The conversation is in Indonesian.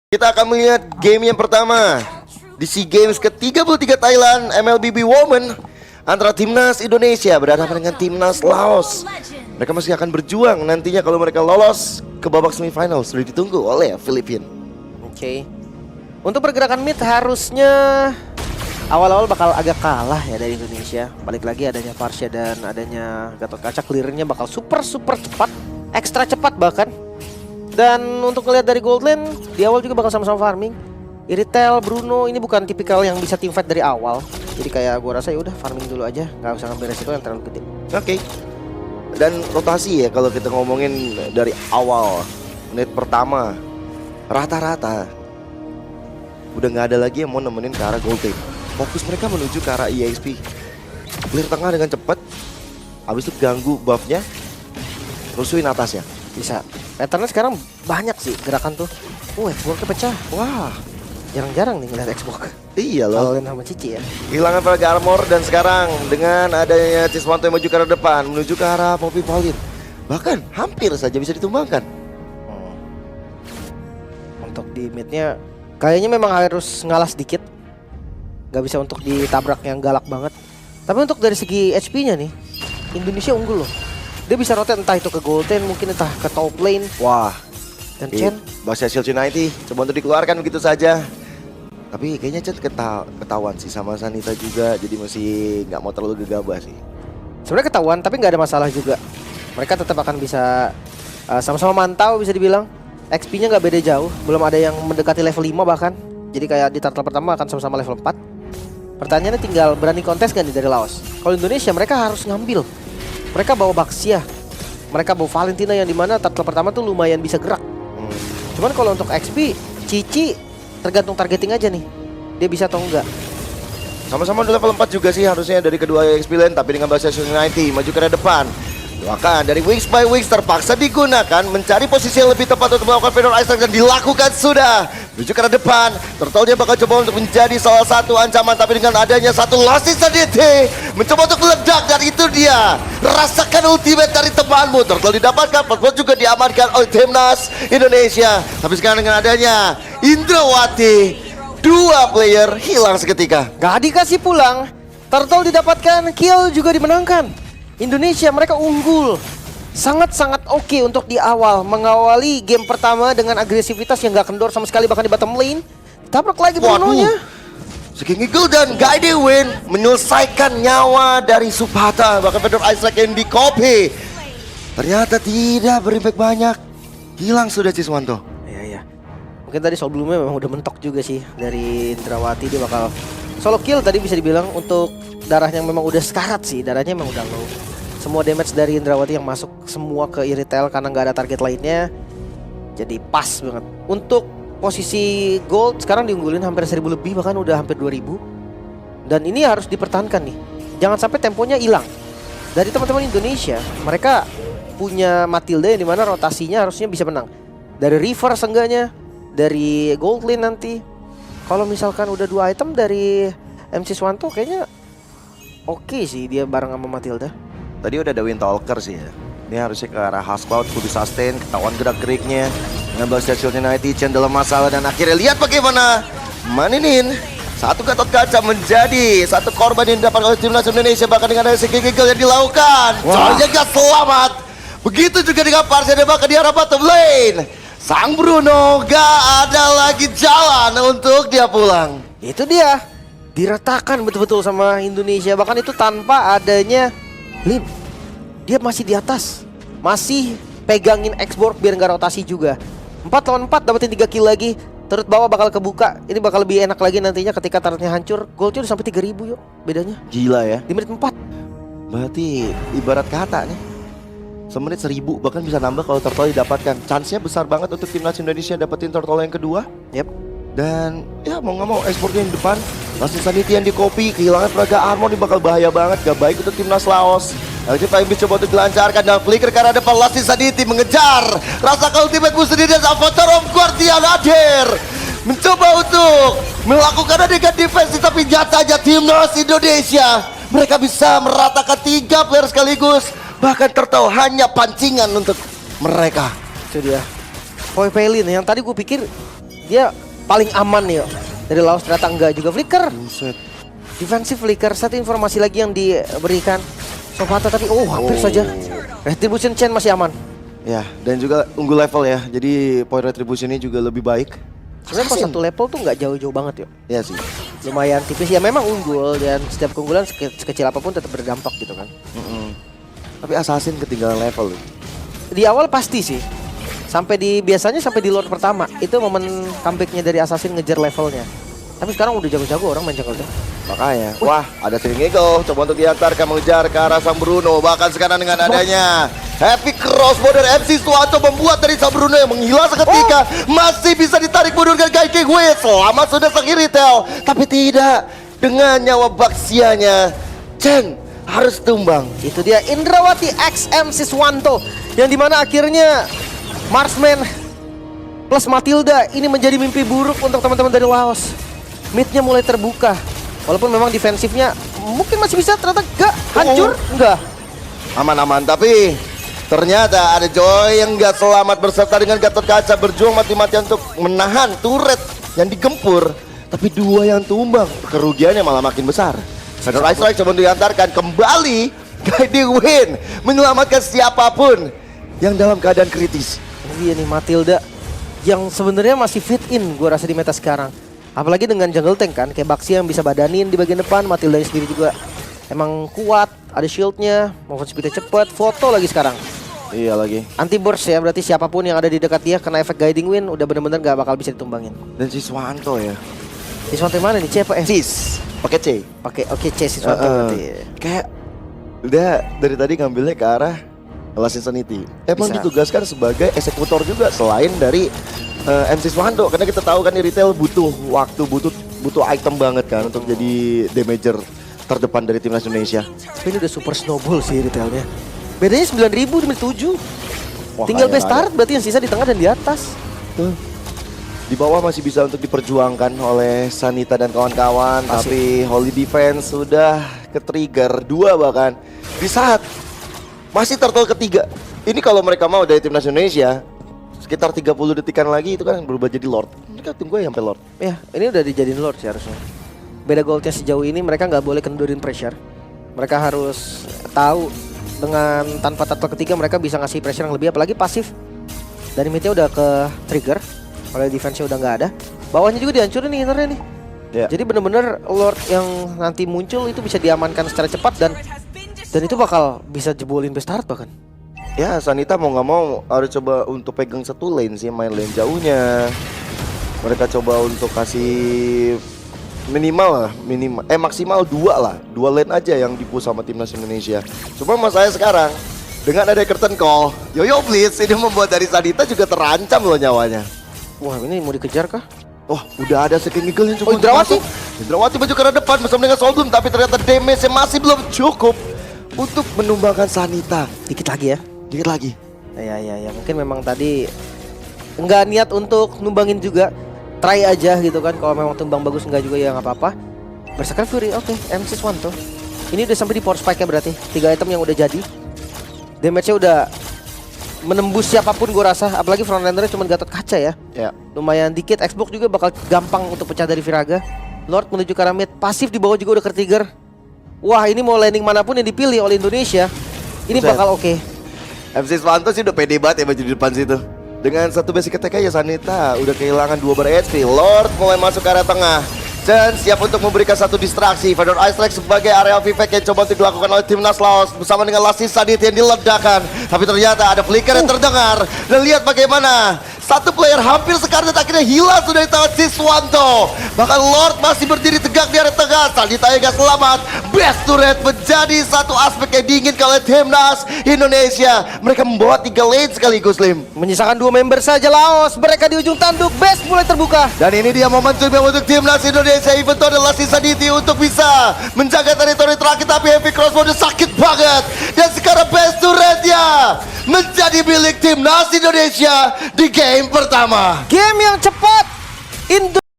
Kita akan melihat game yang pertama di SEA Games ke-33 Thailand MLBB Women antara Timnas Indonesia berhadapan dengan Timnas Laos. Mereka masih akan berjuang nantinya kalau mereka lolos ke babak semifinal. Sudah ditunggu oleh Filipina. Oke. Untuk pergerakan mid harusnya awal-awal bakal agak kalah ya dari Indonesia. Balik lagi adanya Farsha dan adanya Gatot Kaca, clearnya bakal super cepat, ekstra cepat bahkan. Dan untuk ngelihat dari gold lane, di awal juga bakal sama-sama farming. Iritel, Bruno ini bukan tipikal yang bisa team fight dari awal. Jadi kayak gua rasa ya udah farming dulu aja, nggak usah ngambil resiko yang terlalu gede. Oke. Dan rotasi ya kalau kita ngomongin dari awal menit pertama rata-rata udah nggak ada lagi yang mau nemenin ke arah gold lane. Fokus mereka menuju ke arah EXP. Clear tengah dengan cepat. Habis itu ganggu buffnya, rusuhin atasnya. Bisa. Patternnya sekarang banyak sih gerakan tuh. Xbox pecah. Wah, Jarang-jarang nih ngeliat Xbox. iya loh. Kalau sama Cici ya. Kehilangan Praga Armor dan sekarang dengan adanya Ciswanto yang maju ke arah depan menuju ke arah Poppy Paulin. Bahkan hampir saja bisa ditumbangkan. Untuk di midnya kayaknya memang harus ngalah sedikit. Gak bisa untuk ditabrak yang galak banget. Tapi untuk dari segi HP-nya nih, Indonesia unggul loh. Dia bisa rotate entah itu ke golden, mungkin entah ke top lane. Wah, Dan Chen Basya Shield United coba untuk dikeluarkan begitu saja. Tapi kayaknya Chen ketahuan sih sama Sanita juga, jadi masih nggak mau terlalu gegabah sih. sebenarnya ketahuan tapi nggak ada masalah juga. Mereka tetap akan bisa sama-sama mantau bisa dibilang. XP-nya nggak beda jauh, belum ada yang mendekati level 5 bahkan. Jadi kayak di turtle pertama akan sama-sama level 4. Pertanyaannya tinggal berani kontes gak nih dari Laos. Kalau Indonesia mereka harus ngambil. Mereka bawa Baxia, mereka bawa Valentina yang dimana turtle pertama tuh lumayan bisa gerak. Cuman kalau untuk XP, Cici tergantung targeting aja nih. Dia bisa atau enggak. Sama-sama di level 4 juga sih harusnya dari kedua EXP lane, tapi dengan Basya Shield United maju ke arah depan. Doakan dari Wings by Wings terpaksa digunakan mencari posisi yang lebih tepat untuk melakukan Fedor Isaac dan dilakukan sudah. Menuju ke arah depan, Turtle-nya bakal coba untuk menjadi salah satu ancaman, tapi dengan adanya satu Lassie Sadete mencoba untuk meledak, dan itu dia. Rasakan ultimate dari temanmu. Turtle didapatkan, Purple juga diamankan oleh Timnas Indonesia. Tapi sekarang dengan adanya Indrawati, dua player hilang seketika. Gak dikasih pulang. Turtle didapatkan, kill juga dimenangkan. Indonesia mereka unggul. Sangat-sangat oke untuk di awal mengawali game pertama dengan agresivitas yang gak kendor sama sekali, bahkan di bottom lane. Tabrak lagi Bruno-nya. King Eagle dan Guide Win menyelesaikan nyawa dari Supata. Bahkan Fedor Isaac yang di copy ternyata tidak berimpact banyak. Hilang sudah Ciswanto. Iya. Mungkin tadi sebelumnya memang udah mentok juga sih dari Indrawati. Dia bakal solo kill tadi bisa dibilang. Untuk darahnya memang udah sekarat sih. Darahnya memang udah low. Semua damage dari Indrawati yang masuk semua ke Iritel karena nggak ada target lainnya. Jadi pas banget. Untuk posisi gold sekarang diunggulin hampir 1000 lebih, bahkan udah hampir 2000. Dan ini harus dipertahankan nih. Jangan sampai temponya hilang. Dari teman-teman Indonesia, mereka punya Matilda yang dimana rotasinya harusnya bisa menang. Dari River seenggaknya, dari gold lane nanti. Kalau misalkan udah 2 item dari MC Swanto kayaknya oke sih dia bareng sama Matilda. Tadi udah ada Wind Talker sih ya. Ini harusnya ke arah Hascloud, full sustain, ketahuan gerak-geriknya. Dengan Basya Shield United, Chen dalam masalah, dan akhirnya lihat bagaimana Maninin satu Gatot Kaca menjadi satu korban yang didapat oleh Timnas Indonesia. Bahkan dengan ada King Eagle yang dilakukan, soalnya gak selamat. Begitu juga dengan Farsha, dan bahkan di arah bottom lane sang Bruno gak ada lagi jalan untuk dia pulang. Itu dia, diratakan betul-betul sama Indonesia. Bahkan itu tanpa adanya Lim. Dia masih di atas, masih pegangin Xbox biar nggak rotasi juga. 4 lawan 4 dapetin 3 kill lagi. Turret bawah bakal kebuka. Ini bakal lebih enak lagi nantinya ketika turretnya hancur. Goldnya udah sampai 3000 yuk bedanya. Gila ya. Di menit 4. Berarti ibarat kata nih, semenit 1000 bahkan bisa nambah kalau Turtle didapatkan. Chance-nya besar banget untuk Timnas Indonesia dapetin Turtle yang kedua. Yep. Dan ya mau nggak mau ekspornya yang depan, Lassie Sadete yang di copy, kehilangan Praga Armor, ini bakal bahaya banget, gak baik untuk Timnas Laos. LG Prime coba untuk dilancarkan dan flicker ke arah depan. Lassie Sadete mengejar, rasakan ultimate musuh sendiri, dan Avatar of Guardian hadir mencoba untuk melakukan adegan defense, tapi nyatanya Timnas Indonesia mereka bisa meratakan 3 player sekaligus. Bahkan Turtle hanya pancingan untuk mereka. Itu dia. Poppy Paulin yang tadi gue pikir Dia paling aman nih dari Laos, ternyata enggak juga. Flicker, Buset. defensive flicker. Satu informasi lagi yang diberikan Sopata, tapi hampir saja. Retribution Chain masih aman. Ya, dan juga unggul level ya. Jadi point retribution ini juga lebih baik. Sebenarnya pas satu level tuh nggak jauh-jauh banget yuk. Ya sih. Lumayan tipis ya, memang unggul dan setiap keunggulan sekecil apapun tetap berdampak gitu kan. Tapi Assassin ketinggalan level. Di awal pasti sih. Biasanya sampai di Lord pertama itu momen comebacknya dari Assassin ngejar levelnya. Tapi sekarang udah jago-jago orang main jungle tuh. Makanya, wah ada Swing Eagle, coba untuk diantarkan mengejar ke arah Sang Bruno. Bahkan sekarang dengan adanya Happy Crossbow dari MC Suwanto membuat dari Sang Bruno yang menghilang seketika masih bisa ditarik mundur dengan Guiding Wind. Selamat sudah sang Iritel, tapi tidak dengan nyawa Baxianya. Chen harus tumbang. Itu dia Indrawati X MC Suwanto yang dimana akhirnya Marksman plus Matilda ini menjadi mimpi buruk untuk teman-teman dari Laos. Midnya mulai terbuka, walaupun memang defensifnya mungkin masih bisa, ternyata gak hancur, enggak. Aman-aman, tapi ternyata ada Joy yang gak selamat berserta dengan Gatot Kaca berjuang mati-matian untuk menahan turret yang digempur. Tapi dua yang tumbang, kerugiannya malah makin besar. Shadow Ice Strike coba diantarkan kembali, Guiding Wind menyelamatkan siapapun yang dalam keadaan kritis. Ini dia nih Matilda yang sebenarnya masih fit in gue rasa di meta sekarang. Apalagi dengan jungle tank kan, kayak Baxi yang bisa badanin di bagian depan, Matilda sendiri juga emang kuat, ada shieldnya, movement speednya cepat, foto lagi sekarang. Iya lagi. Anti burst ya, berarti siapapun yang ada di dekat dia kena efek Guiding Wind udah bener-bener gak bakal bisa ditumbangin. Dan si Swanto ya. Si Swanto mana nih? C apa F? Cis, pakai C. Pakai oke C si Swanto berarti. Kayak udah dari tadi ngambilnya ke arah Last Insanity. Emang Bisa. ditugaskan sebagai eksekutor juga selain dari MC Swanto, karena kita tahu kan di retail butuh waktu, butuh item banget kan untuk jadi damager terdepan dari timnas Indonesia. Tapi ini udah super snowball sih retailnya. Bedanya 9.000 demi 7. Wah, Tinggal kaya best start berarti yang sisa di tengah dan di atas. Tuh. Di bawah masih bisa untuk diperjuangkan oleh Sanita dan kawan-kawan, tapi Holy Defense sudah ke-trigger 2 bahkan di saat masih turtle ketiga. Ini kalau mereka mau dari timnas Indonesia sekitar 30 detikan lagi itu kan berubah jadi Lord. Mereka tunggu ya sampai Lord. Ya, ini udah dijadiin Lord sih harusnya. Beda goldnya sejauh ini mereka nggak boleh kendurin pressure. Mereka harus tahu dengan tanpa turtle ketiga mereka bisa ngasih pressure yang lebih, apalagi pasif. Dari midnya udah ke trigger, oleh defense-nya udah nggak ada. Bawahnya juga dihancurin nih innernya nih. Ya. Jadi bener-bener Lord yang nanti muncul itu bisa diamankan secara cepat dan itu bakal bisa jebolin best start bahkan. Ya Sanita mau nggak mau harus coba untuk pegang satu lane sih, main lane jauhnya. Mereka coba untuk kasih maksimal 2 lah, 2 lane aja yang dipush sama timnas Indonesia. Cuma masalahnya sekarang dengan ada curtain call, Yoyo Blitz ini membuat dari Sanita juga terancam loh nyawanya. Wah, ini mau dikejar kah? Oh, udah ada Second Eagle yang coba untuk Indrawati. masuk. Indrawati maju ke arah depan bersama dengan Soul Bloom, tapi ternyata damage-nya masih belum cukup untuk menumbangkan Sanita. Dikit lagi ya. Dikit lagi. Ya, mungkin memang tadi nggak niat untuk numbangin juga. Try aja gitu kan, kalau memang tumbang bagus nggak juga ya nggak apa-apa. Berserker Fury, oke, MC Swanto. Ini udah sampai di power spike-nya berarti. 3 item yang udah jadi. Damage-nya udah menembus siapapun gue rasa, apalagi frontlaner-nya cuma Gatot Kaca ya. Ya. Lumayan dikit, Xbox juga bakal gampang untuk pecah dari Viraga. Lord menuju ke arah mid, pasif di bawah juga udah ke-trigger. Wah, ini mau landing manapun yang dipilih oleh Indonesia, ini Buset. bakal oke. MC Swanto sih udah pede banget ya maju di depan situ. Dengan satu basic attack aja Sanita udah kehilangan 2 bar HP. Lord mulai masuk ke area tengah dan siap untuk memberikan satu distraksi. Fedor Ice Strike sebagai area Vivek yang coba untuk dilakukan oleh timnas Laos bersama dengan Lassi Sadit yang diledakkan. Tapi ternyata ada flicker yang terdengar. Dan lihat bagaimana satu player hampir sekarat akhirnya hilang sudah di tangan si Swanto. Bahkan Lord masih berdiri tegak di area tengah. Sanita yang gak selamat. Best turret menjadi satu aspek yang diinginkan oleh timnas Indonesia. Mereka membawa 3 lane sekaligus, Lim. Menyisakan 2 member saja Laos, mereka di ujung tanduk, best mulai terbuka. Dan ini dia momentumnya untuk timnas Indonesia. Inventor adalah sisa Diti untuk bisa menjaga teritori terakhir. Tapi Heavy Crossbow sakit banget. Dan sekarang best turretnya menjadi milik timnas Indonesia di game pertama. Game yang cepat,